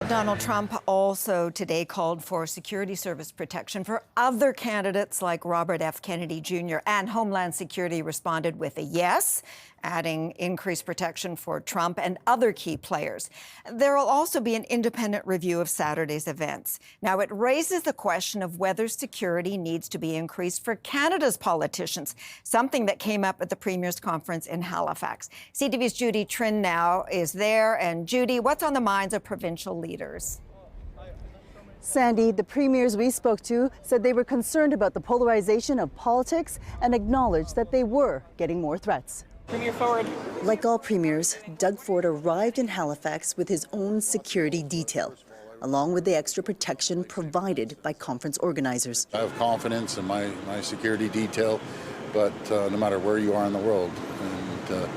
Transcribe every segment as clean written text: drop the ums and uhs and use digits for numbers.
Donald Trump also today called for security service protection for other candidates like Robert F. Kennedy Jr. And Homeland Security responded with a yes, adding increased protection for Trump and other key players. There will also be an independent review of Saturday's events. Now, it raises the question of whether security needs to be increased for Canada's politicians, something that came up at the Premier's conference in Halifax. CTV's Judy Trinh now is there. And Judy, what's on the minds of provincial leaders? Sandy, the premiers we spoke to said they were concerned about the polarization of politics and acknowledged that they were getting more threats. Premier forward. Like all premiers, Doug Ford arrived in Halifax with his own security detail, along with the extra protection provided by conference organizers. I have confidence in my security detail, but no matter where you are in the world, and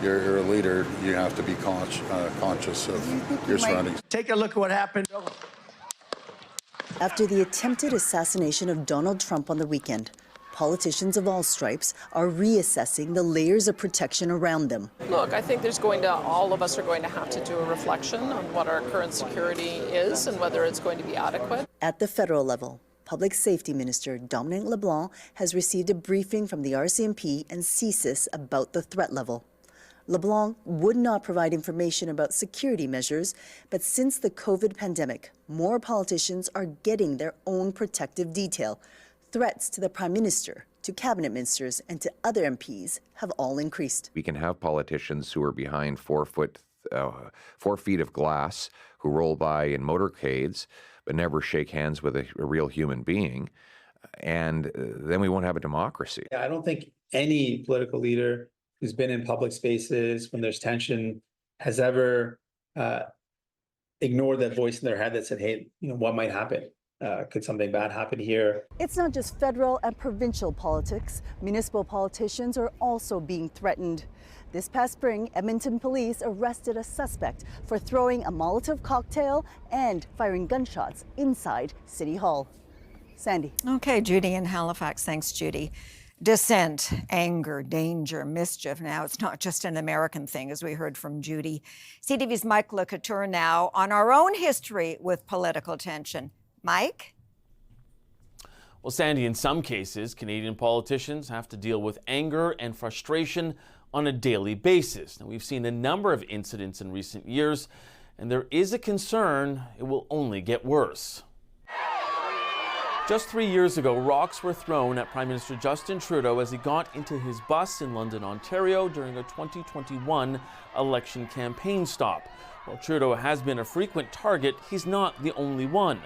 you're a leader, you have to be conscious of your surroundings. Take a look at what happened. After the attempted assassination of Donald Trump on the weekend, politicians of all stripes are reassessing the layers of protection around them. Look, I think all of us are going to have to do a reflection on what our current security is and whether it's going to be adequate. At the federal level, Public Safety Minister Dominic LeBlanc has received a briefing from the RCMP and CSIS about the threat level. LeBlanc would not provide information about security measures, but since the COVID pandemic, more politicians are getting their own protective detail. Threats to the Prime Minister, to cabinet ministers, and to other MPs have all increased. We can have politicians who are behind 4 feet of glass, who roll by in motorcades, but never shake hands with a real human being, and then we won't have a democracy. I don't think any political leader who's been in public spaces when there's tension has ever ignored that voice in their head that said, hey, what might happen? Could something bad happen here? It's not just federal and provincial politics. Municipal politicians are also being threatened. This past spring, Edmonton police arrested a suspect for throwing a Molotov cocktail and firing gunshots inside City Hall. Sandy. Okay, Judy in Halifax. Thanks, Judy. Dissent, anger, danger, mischief. Now, it's not just an American thing, as we heard from Judy. CTV's Mike LeCouture now on our own history with political tension. Mike? Well, Sandy, in some cases, Canadian politicians have to deal with anger and frustration on a daily basis. Now, we've seen a number of incidents in recent years, and there is a concern it will only get worse. Just 3 years ago, rocks were thrown at Prime Minister Justin Trudeau as he got into his bus in London, Ontario during a 2021 election campaign stop. While Trudeau has been a frequent target, he's not the only one.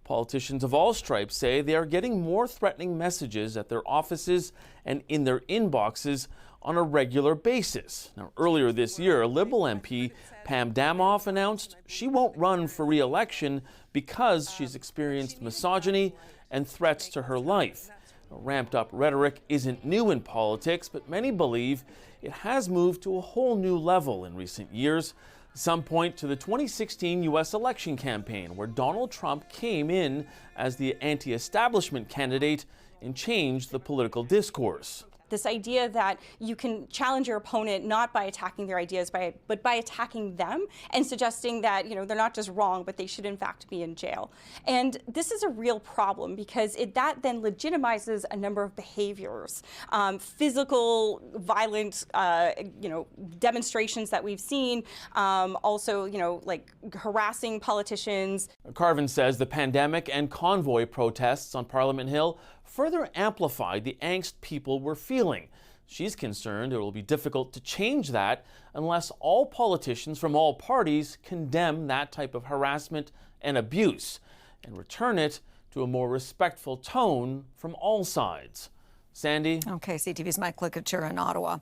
Politicians of all stripes say they are getting more threatening messages at their offices and in their inboxes on a regular basis. Now, earlier this year, Liberal MP Pam Damoff announced she won't run for re-election because she's experienced misogyny and threats to her life. Ramped up rhetoric isn't new in politics, but many believe it has moved to a whole new level in recent years. Some point to the 2016 U.S. election campaign, where Donald Trump came in as the anti-establishment candidate and changed the political discourse. This idea that you can challenge your opponent not by attacking their ideas, but by attacking them and suggesting that they're not just wrong, but they should in fact be in jail. And this is a real problem because that then legitimizes a number of behaviors, physical, violent, demonstrations that we've seen, also, like harassing politicians. Carvin says the pandemic and convoy protests on Parliament Hill further amplified the angst people were feeling. She's concerned it will be difficult to change that unless all politicians from all parties condemn that type of harassment and abuse and return it to a more respectful tone from all sides. Sandy? Okay, CTV's Mike LeCouture in Ottawa.